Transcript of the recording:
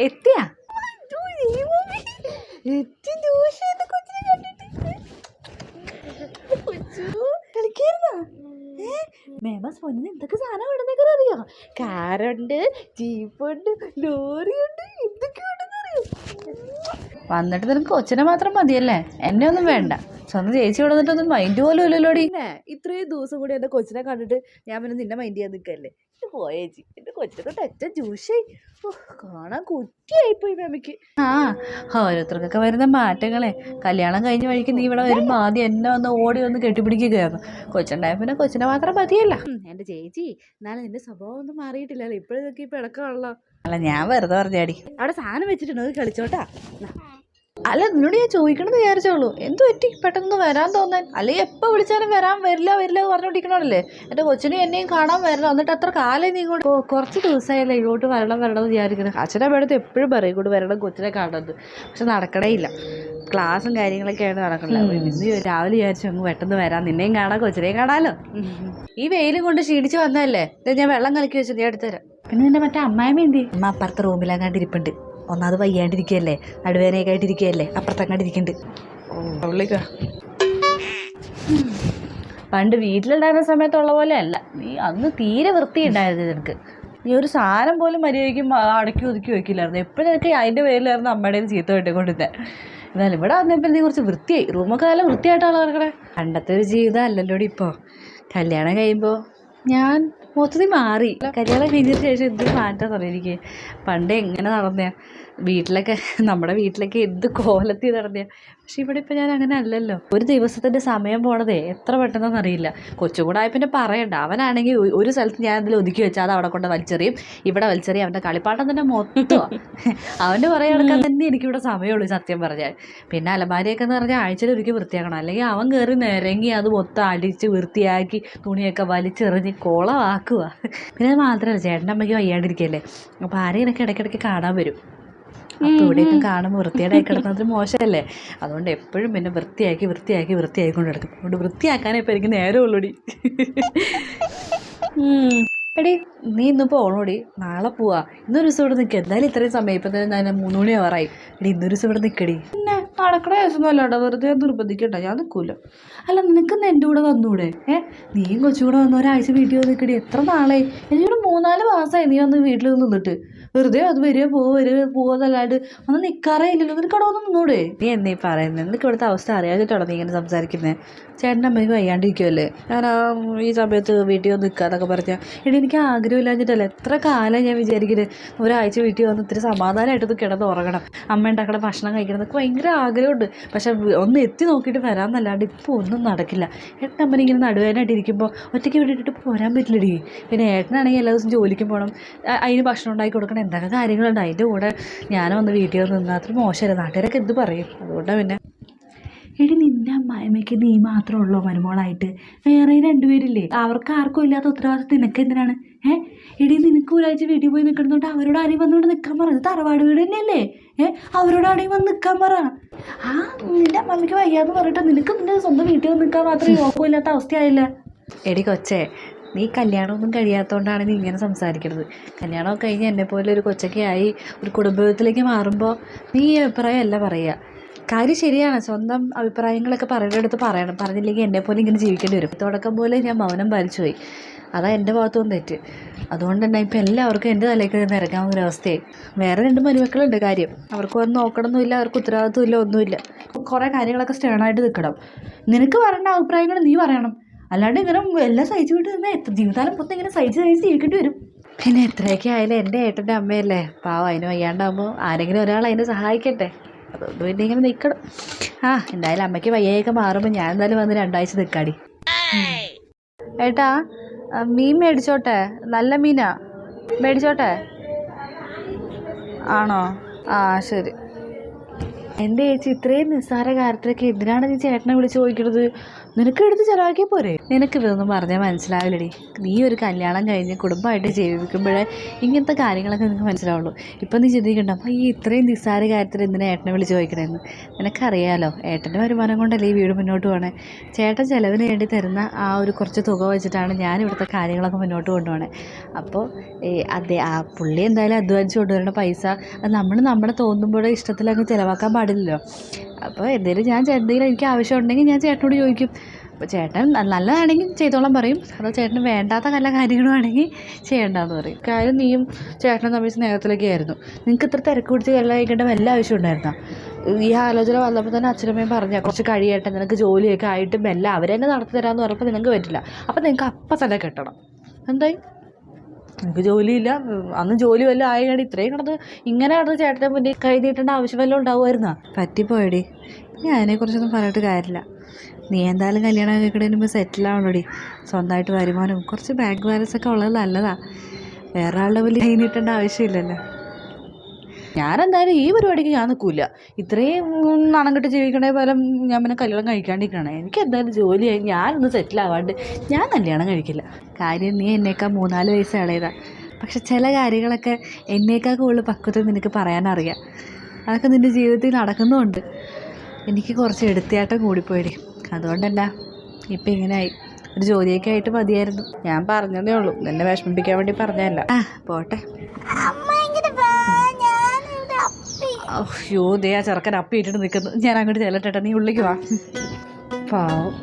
എത്തിയാ മേമസ് പൊന്നിന് എന്തൊക്കെ സാധനം ഇടുന്നൊക്കെ അറിയോ? കാറുണ്ട്, ജീപ്പുണ്ട്, ലോറിയുണ്ട്, എന്തൊക്കെ ഉണ്ടെന്ന് അറിയോ? വന്നിട്ട് നിനക്ക് കൊച്ചിനെ മാത്രം മതിയല്ലേ, എന്നെ ഒന്നും വേണ്ട. സ്വന്തം ചേച്ചി ഇവിടെ വന്നിട്ടൊന്നും മൈൻഡ് പോലും ഇല്ലല്ലോടി. ഇത്രയും ദിവസം കൂടി എന്റെ കൊച്ചിനെ കണ്ടിട്ട് ഞാൻ പിന്നെ നിന്നെ മൈൻഡ് ചെയ്യാൻ നിൽക്കല്ലേ? പോയേച്ചി എന്റെ കൊച്ചിനെ തൊട്ട് ജ്യൂസായി കാണാൻ കുറ്റിയായിപ്പോയി മേമയ്ക്ക്. ഓരോരുത്തർക്കൊക്കെ വരുന്ന മാറ്റങ്ങളെ. കല്യാണം കഴിഞ്ഞ വഴിക്ക് നീ ഇവിടെ വരുമ്പോൾ ആദ്യം എന്നെ ഒന്ന് ഓടി വന്ന് കെട്ടിപ്പിടിക്കുകയായിരുന്നു. കൊച്ചുണ്ടായ പിന്നെ കൊച്ചിനെ മാത്രം മതിയല്ല. എന്റെ ചേച്ചി എന്നാലും നിന്റെ സ്വഭാവം ഒന്നും മാറിയിട്ടില്ലല്ലോ, ഇപ്പോഴൊക്കെ ഇപ്പൊ ഇടക്കമുള്ള. അല്ല ഞാൻ വെറുതെ പറഞ്ഞാടി. അവിടെ സാധനം വെച്ചിട്ടുണ്ടോ, കളിച്ചോട്ടാ. അല്ല നിന്നോട് ഞാൻ ചോദിക്കണമെന്ന് വിചാരിച്ചോളൂ, എന്തു പറ്റി പെട്ടെന്ന് വരാൻ തോന്നാൻ? അല്ലെങ്കിൽ എപ്പോൾ വിളിച്ചാലും വരാൻ വരില്ല പറഞ്ഞോണ്ടിരിക്കണല്ലേ? എൻ്റെ കൊച്ചിനെ എന്നെയും കാണാൻ വരണം. എന്നിട്ട് അത്ര കാലം നീ ഇങ്ങോട്ട് കുറച്ച് ദിവസമായല്ലേ ഇങ്ങോട്ട് വരണമെന്ന് വിചാരിക്കുന്നത്. അച്ഛനെ അമ്മയുടെ എപ്പോഴും പറയും ഇങ്ങോട്ട് വരണം, കൊച്ചിനെ കാണുന്നത്. പക്ഷെ നടക്കണേ ഇല്ല, ക്ലാസ്സും കാര്യങ്ങളൊക്കെയാണ് നടക്കണത്. ഇന്ന് രാവിലെ വിചാരിച്ചു അങ്ങ് പെട്ടെന്ന് വരാം, നിന്നെയും കാണാം കൊച്ചിനെയും കാണാമല്ലോ. ഈ വെയിലും കൊണ്ട് ക്ഷീണിച്ച് വന്നതല്ലേ, ഞാൻ വെള്ളം കലക്കി വെച്ചു, നീ എടുത്തുതരാം. പിന്നെ നിന്റെ മറ്റേ അമ്മായിമ്മ എന്തി? അമ്മ അപ്പുറത്തെ റൂമിലെങ്ങാണ്ട് ഇരിപ്പുണ്ട്. ഒന്നാമത് വയ്യാണ്ടിരിക്കുകയല്ലേ, നടുവേനയൊക്കെ ആയിട്ടിരിക്കുകയല്ലേ, അപ്പുറത്തങ്ങാണ്ട് ഇരിക്കുന്നുണ്ട്. പണ്ട് വീട്ടിലുണ്ടായിരുന്ന സമയത്തുള്ള പോലെ അല്ല നീ. അന്ന് തീരെ വൃത്തിയുണ്ടായിരുന്നു നിനക്ക്. നീ ഒരു സാധനം പോലും മര്യാദയ്ക്ക് അടക്കി ഒതുക്കി വെക്കില്ലായിരുന്നു. എപ്പോഴൊക്കെ അതിൻ്റെ പേരിലായിരുന്നു അമ്മയുടെ ചീത്ത കിട്ടിക്കൊണ്ടിരുന്നത്. എന്നാലും ഇവിടെ വന്നപ്പോൾ നീ കുറച്ച് വൃത്തിയായി. റൂമൊക്കെ നല്ല വൃത്തിയായിട്ടാണ് കിടക്കണേ. പണ്ടത്തെ ഒരു ജീവിതം അല്ലല്ലോടി ഇപ്പോൾ. കല്യാണം കഴിയുമ്പോൾ ഞാൻ മൊത്തത്തിൽ മാറി. കല്യാണം കഴിഞ്ഞതിന് ശേഷം എന്തൊരു മാറ്റം അറിയാം എനിക്ക്. പണ്ട് എങ്ങനെ നടന്നേ വീട്ടിലൊക്കെ, നമ്മുടെ വീട്ടിലൊക്കെ എന്ത് കോലത്തിൽ നടന്നേ. പക്ഷെ ഇവിടെ ഇപ്പം ഞാൻ അങ്ങനെ അല്ലല്ലോ. ഒരു ദിവസത്തിൻ്റെ സമയം പോണതേ എത്ര പെട്ടെന്നൊന്നും അറിയില്ല. കൊച്ചും കൂടെ ആയി പിന്നെ പറയണ്ട. അവനാണെങ്കിൽ ഒരു സ്ഥലത്ത് ഞാൻ എന്തെങ്കിലും ഒതുക്കി വെച്ചാൽ അത് അവിടെ കൊണ്ട് വലിച്ചെറിയും, ഇവിടെ വലിച്ചെറിയും. അവൻ്റെ കളിപ്പാട്ടം തന്നെ മൊത്തമാണ്. അവൻ്റെ പുറകെ നടക്കാൻ തന്നെ എനിക്കിവിടെ സമയമുള്ളൂ സത്യം പറഞ്ഞാൽ. പിന്നെ അലമാരിയൊക്കെ എന്ന് പറഞ്ഞാൽ ആഴ്ചയിൽ ഒരിക്കൽ വൃത്തിയാക്കണം. അല്ലെങ്കിൽ അവൻ കയറി നിരങ്ങി അത് മൊത്തം അടിച്ച് വൃത്തിയാക്കി തുണിയൊക്കെ വലിച്ചെറിഞ്ഞ് കുളമാക്കുക. പിന്നെ അത് മാത്രമല്ല, ചേട്ടൻ്റെ അമ്മയ്ക്ക് വയ്യാണ്ടിരിക്കുകയല്ലേ, അപ്പോൾ ആരെയൊക്കെ ഇടയ്ക്കിടയ്ക്ക് കാണാൻ വരും. അപ്പോൾ ഇവിടെയൊക്കെ കാണുമ്പോൾ വൃത്തിയേടായി കിടക്കുന്നത് മോശമല്ലേ. അതുകൊണ്ട് എപ്പോഴും പിന്നെ വൃത്തിയായിക്കൊണ്ട് കിടക്കും. അതുകൊണ്ട് വൃത്തിയാക്കാനേ ഇപ്പോൾ എനിക്ക് നേരമുള്ളൂടി. എടി നീ ഇന്ന് പോകണോടി, നാളെ പോവാ. ഇന്നൊരു ദിവസം ഇവിടെ നിൽക്കുക. എന്തായാലും ഇത്രയും സമയം ഇപ്പം തന്നെ ഞാൻ 3 മണി ആവാറായി. എടി ഇന്നൊരു ദിവസം ഇവിടെ നിൽക്കടി. പിന്നെ നടക്കണ ദിവസമൊന്നും അല്ലാട്ടോ, വെറുതെ നിർബന്ധിക്കണ്ട, ഞാൻ നിൽക്കൂല. അല്ല നിനക്കൊന്ന് എൻ്റെ കൂടെ വന്നൂടെ? നീയും കൊച്ചും കൂടെ വന്ന ഒരാഴ്ച വീട്ടിൽ വന്ന് നിൽക്കടി. എത്ര നാളായി? എനിക്കൊരു 3-4 മാസമായി നീ വന്ന് വീട്ടിൽ നിന്നിട്ട്. വെറുതെ അത് വരിക പോവതല്ലാണ്ട് ഒന്ന് നിൽക്കാറേ ഇല്ലല്ലോ. നിനക്ക് അവിടെ വന്ന് നിന്നൂടെ? നീ എന്നീ പറയുന്നത്? നിനക്ക് ഇവിടുത്തെ അവസ്ഥ അറിയാതിട്ടാണോ നീ ഇങ്ങനെ സംസാരിക്കുന്നത്? ചേട്ടൻ്റെ അമ്മയ്ക്ക് വയ്യാണ്ടിരിക്കുമല്ലേ, ഞാൻ ഈ സമയത്ത് വീട്ടിൽ വന്ന് നിൽക്കാന്നൊക്കെ പറഞ്ഞാൽ. എടി എനിക്ക് ആഗ്രഹമില്ലാഞ്ഞിട്ടല്ല, എത്ര കാലം ഞാൻ വിചാരിക്കുന്നത് ഒരാഴ്ച വീട്ടിൽ വന്ന് ഇത്തിരി സമാധാനമായിട്ടൊന്ന് കിടന്ന് ഉറങ്ങണം, അമ്മ ഉണ്ടാക്കണ ഭക്ഷണം കഴിക്കണം എന്നൊക്കെ ഭയങ്കര ആഗ്രഹമുണ്ട്. പക്ഷെ ഒന്ന് എത്തി നോക്കിയിട്ട് വരാമെന്നല്ലാണ്ട് ഇപ്പോൾ ഒന്നും നടക്കില്ല. ഏട്ടൻ അമ്മനെ ഇങ്ങനെ നടുവേനായിട്ട് ഇരിക്കുമ്പോൾ ഒറ്റയ്ക്ക് വിട്ടിട്ട് പോരാൻ പറ്റില്ലടി. പിന്നെ ഏട്ടനാണെങ്കിൽ എല്ലാ ദിവസവും ജോലിക്കും പോകണം, അതിന് ഭക്ഷണം ഉണ്ടാക്കി കൊടുക്കണം, എന്തൊക്കെ കാര്യങ്ങളുണ്ട്. അതിൻ്റെ കൂടെ ഞാനും ഒന്ന് വീട്ടിൽ വന്ന് നിന്നാൽ അത്ര മോശമല്ല, നാട്ടുകാരൊക്കെ എന്ത് പറയും. അതുകൊണ്ടാണ് പിന്നെ. എടി നിൻ്റെ അമ്മായിമ്മയ്ക്ക് നീ മാത്രമേ ഉള്ളൂ മരുമോളായിട്ട്? വേറെ 2 പേരില്ലേ? അവർക്ക് ആർക്കും ഇല്ലാത്ത ഉത്തരവാദിത്വം നിനക്ക് എന്തിനാണ്? എടി നിനക്ക് ഒരാഴ്ച വീട്ടിൽ പോയി നിൽക്കണമെന്നുണ്ട് അവരോട് ആരെയും വന്നുകൊണ്ട് നിൽക്കാൻ പറ. തറവാട് വീട് തന്നെയല്ലേ? അവരോട് ആരെയും വന്ന് നിൽക്കാൻ പറ. നിൻ്റെ അമ്മയ്ക്ക് വയ്യാന്ന് പറഞ്ഞിട്ട് നിനക്ക് നിൻ്റെ സ്വന്തം വീട്ടിൽ വന്ന് നിൽക്കാൻ മാത്രമേ യോഗമില്ലാത്ത അവസ്ഥയായില്ല. എടി കൊച്ചേ, നീ കല്യാണമൊന്നും കഴിയാത്തതുകൊണ്ടാണ് നീ ഇങ്ങനെ സംസാരിക്കുന്നത്. കല്യാണമൊക്കെ കഴിഞ്ഞ് എന്നെപ്പോലെ ഒരു കൊച്ചൊക്കെ ആയി ഒരു കുടുംബത്തിലേക്ക് മാറുമ്പോൾ നീ ഈ അഭിപ്രായമല്ല പറയുക. കാര്യം ശരിയാണ്, സ്വന്തം അഭിപ്രായങ്ങളൊക്കെ പറയുന്നിടത്ത് പറയണം. പറഞ്ഞില്ലെങ്കിൽ എന്നെപ്പോലെ ഇങ്ങനെ ജീവിക്കേണ്ടി വരും. തുടക്കം പോലെ ഞാൻ മൗനം പാലിച്ചു പോയി, അതാ എൻ്റെ ഭാഗത്തുനിന്ന് തെറ്റ്. അതുകൊണ്ട് തന്നെ ഇപ്പം എല്ലാവർക്കും എൻ്റെ തലയ്ക്ക് നിന്ന് ഇറങ്ങാവുന്ന ഒരവസ്ഥയായി. വേറെ 2 മരുമക്കളുണ്ട്. കാര്യം അവർക്ക് വന്ന് നോക്കണമെന്നില്ല, അവർക്ക് ഉത്തരവാദിത്വമില്ല, ഒന്നുമില്ല. കുറേ കാര്യങ്ങളൊക്കെ സ്റ്റേണായിട്ട് നിൽക്കണം. നിനക്ക് പറയേണ്ട അഭിപ്രായങ്ങൾ നീ പറയണം, അല്ലാണ്ട് ഇങ്ങനെ എല്ലാം സഹിച്ചു വിട്ട് നിന്നാൽ എത്ര ജീവിതകാലം മൊത്തം ഇങ്ങനെ സഹിച്ച് ജീവിക്കേണ്ടി വരും. പിന്നെ എത്രയൊക്കെ ആയാലും എൻ്റെ ഏട്ടൻ്റെ അമ്മയല്ലേ, പാവം. അതിന് വയ്യാണ്ടാകുമ്പോൾ ആരെങ്കിലും ഒരാൾ അതിനെ സഹായിക്കട്ടെ. അതുകൊണ്ട് പിന്നെ ഇങ്ങനെ നിൽക്കണം. എന്തായാലും അമ്മയ്ക്ക് വയ്യൊക്കെ മാറുമ്പോൾ ഞാൻ എന്തായാലും വന്ന് 2 ആഴ്ച നിൽക്കാടി. ഏട്ടാ മീൻ മേടിച്ചോട്ടെ? നല്ല മീനാ, മേടിച്ചോട്ടെ? ആണോ? ശരി. എൻ്റെ ചേച്ചി ഇത്രയും നിസ്സാര കാര്യത്തിലൊക്കെ എന്തിനാണ് നീ ചേട്ടനെ വിളിച്ച് ചോദിക്കുന്നത്? നിനക്ക് എടുത്ത് ചിലവാക്കിയാൽ പോരെ? നിനക്ക് ഇതൊന്നും പറഞ്ഞാൽ മനസ്സിലാവില്ലടി. നീ ഒരു കല്യാണം കഴിഞ്ഞ് കുടുംബമായിട്ട് ജീവിക്കുമ്പോഴേ ഇങ്ങനത്തെ കാര്യങ്ങളൊക്കെ നിനക്ക് മനസ്സിലാവുള്ളൂ. ഇപ്പം നീ ചിന്തിക്കണ്ട, അപ്പോൾ ഈ ഇത്രയും നിസ്സാര കാര്യത്തിൽ എന്തിനാ ഏട്ടനെ വിളിച്ച് ചോദിക്കണമെന്ന്. നിനക്കറിയാലോ ഏട്ടൻ്റെ വരുമാനം കൊണ്ടല്ലേ ഈ വീട് മുന്നോട്ട് പോകണേ. ചേട്ടൻ ചിലവിന് വേണ്ടി തരുന്ന ആ ഒരു കുറച്ച് തുക വെച്ചിട്ടാണ് ഞാൻ ഇവിടുത്തെ കാര്യങ്ങളൊക്കെ മുന്നോട്ട് കൊണ്ടുപോകണേ. അപ്പോൾ ആ പുള്ളി എന്തായാലും അധ്വാനിച്ച് കൊണ്ടുവരുന്ന പൈസ അത് നമ്മുടെ തോന്നുമ്പോഴേ ഇഷ്ടത്തിലങ്ങ് ചിലവാക്കാൻ പാടില്ലല്ലോ. അപ്പോൾ എന്തെങ്കിലും എനിക്ക് ആവശ്യമുണ്ടെങ്കിൽ ഞാൻ ചേട്ടനോട് ചോദിക്കും. അപ്പോൾ ചേട്ടൻ നല്ലതാണെങ്കിൽ ചെയ്തോളാൻ പറയും, അതോ ചേട്ടന് വേണ്ടാത്ത നല്ല കാര്യങ്ങളുമാണെങ്കിൽ ചെയ്യേണ്ടെന്ന് പറയും. കാര്യം നീയും ചേട്ടനും തമ്മിൽ സ്നേഹത്തിലൊക്കെ ആയിരുന്നു. നിങ്ങൾക്ക് ഇത്ര തിരക്ക് പിടിച്ച് എല്ലാം കഴിക്കേണ്ട വല്ല ആവശ്യം ഉണ്ടായിരുന്നോ? ഈ ആലോചന വന്നപ്പോൾ തന്നെ അച്ഛനമ്മയും പറഞ്ഞാൽ കുറച്ച് കഴിയട്ടെ, നിനക്ക് ജോലിയൊക്കെ ആയിട്ട് മെല്ലെ അവരെന്നെ നടത്തി തരാമെന്ന് പറഞ്ഞപ്പോൾ നിങ്ങൾക്ക് പറ്റില്ല. അപ്പോൾ നിങ്ങൾക്ക് അപ്പം തന്നെ കെട്ടണം. എന്തായി? എനിക്ക് ജോലിയില്ല, അന്ന് ജോലി വല്ലതും ആയതുകൊണ്ട് ഇത്രയും ഇങ്ങനെ കിടന്ന് ചേട്ടൻ്റെ മുന്നിൽ കൈ നീട്ടേണ്ട ആവശ്യം വല്ലതും ഉണ്ടാവുമായിരുന്നോ? പറ്റിപ്പോയടി. ഞാൻ അതിനെക്കുറിച്ചൊന്നും പറഞ്ഞിട്ട് കാര്യമില്ല. നീ എന്തായാലും കല്യാണം കഴിക്കണതിന് മുമ്പ് സെറ്റിലാവണോടി. സ്വന്തമായിട്ട് വരുമാനവും കുറച്ച് ബാങ്ക് ബാലൻസ് ഒക്കെ ഉള്ളത് നല്ലതാണ്. വേറെ ആളുടെ മുന്നിൽ കൈ നീട്ടേണ്ട ആവശ്യമില്ലല്ലോ. ഞാനെന്തായാലും ഈ പരിപാടിക്ക് ഞാൻ നിൽക്കില്ല. ഇത്രയും നാണം കെട്ട് ജീവിക്കണേ പോലെ ഞാൻ പിന്നെ കല്യാണം കഴിക്കാണ്ടിരിക്കണേ. എനിക്ക് എന്തായാലും ജോലിയായി ഞാനൊന്ന് സെറ്റിലാവാണ്ട് ഞാൻ കല്യാണം കഴിക്കില്ല. കാര്യം നീ എന്നേക്കാൾ 3-4 വയസ്സ് ഇളയതാണ്. പക്ഷെ ചില കാര്യങ്ങളൊക്കെ എന്നേക്കാൾ കൂടുതൽ പക്വത നിനക്ക് പറയാനറിയാം. അതൊക്കെ നിൻ്റെ ജീവിതത്തിൽ നടക്കുന്നുമുണ്ട്. എനിക്ക് കുറച്ച് എടുത്തിയാട്ടം കൂടിപ്പോയിടി. അതുകൊണ്ടല്ല ഇപ്പം ഇങ്ങനെയായി. ഒരു ജോലിയൊക്കെ ആയിട്ട് മതിയായിരുന്നു. ഞാൻ പറഞ്ഞതേ ഉള്ളൂ, നിന്നെ വിഷമിപ്പിക്കാൻ വേണ്ടി പറഞ്ഞതല്ല. പോട്ടെ. അയ്യോ, ദേ ആ ചെറുക്കൻ അപ്പിയിട്ടിട്ട് നിൽക്കുന്നു. ഞാൻ അങ്ങോട്ട് ചെല്ലട്ടെ, നീ ഉള്ളിലേക്ക് വാ. പാവം.